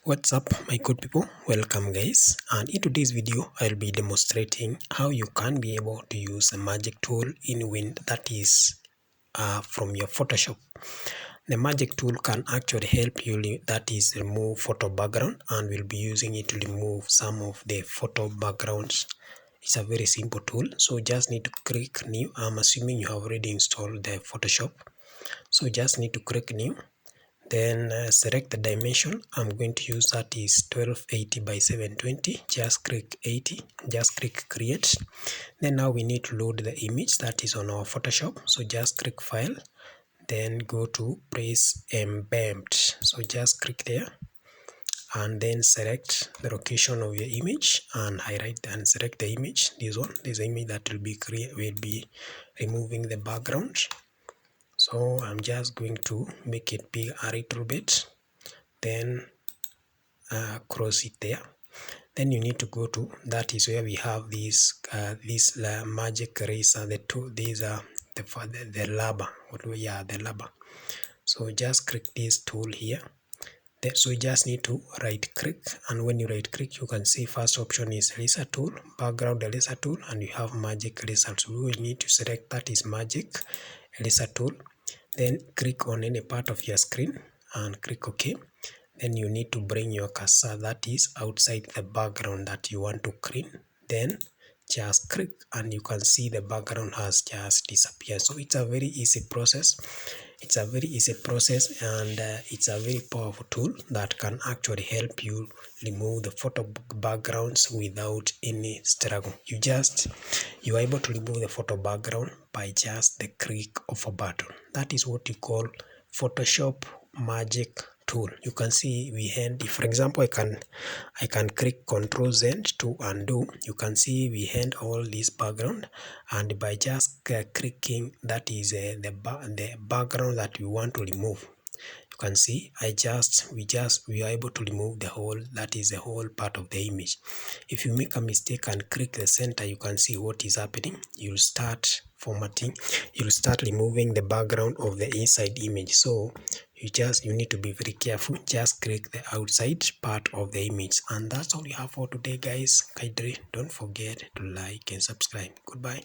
What's up my good people, welcome guys, and in today's video I'll be demonstrating how you can be able to use a magic tool in Win that is from your Photoshop. The magic tool can actually help you, that is remove photo background, and we'll be using it to remove some of the photo backgrounds. It's a very simple tool, so just need to click new. I'm assuming you have already installed the Photoshop, so just need to click new. Then select the dimension. I'm going to use that is 1280 by 720. Just click 80, just click create. Then now we need to load the image that is on our Photoshop. So just click file, then go to press embedded. So just click there and then select the location of your image and highlight and select the image. This image that will be removing the background. So I'm just going to make it big a little bit, then cross it there. Then you need to go to, that is where we have this magic eraser. The two, these are the lubber. The lubber. So just click this tool here. So you just need to right click, and when you right click you can see first option is eraser tool, background eraser tool, and you have magic eraser. So we will need to select that is magic eraser tool. Then click on any part of your screen and click OK. Then you need to bring your cursor that is outside the background that you want to clean. Then just click and you can see the background has just disappeared. So it's a very easy process. It's a very easy process, and it's a very powerful tool that can actually help you remove the photo backgrounds without any struggle. You are able to remove the photo background by just the click of a button. That is what you call Photoshop magic tool. You can see we hand, for example, I can click Ctrl Z to undo. You can see we hand all this background, and by just clicking, that is the background that we want to remove. You can see we are able to remove the whole, that is the whole part of the image. If you make a mistake and click the center, you can see what is happening. You'll start formatting, you'll start removing the background of the inside image. So you need to be very careful. Just click the outside part of the image, and that's all you have for today guys. Kindly don't forget to like and subscribe. Goodbye.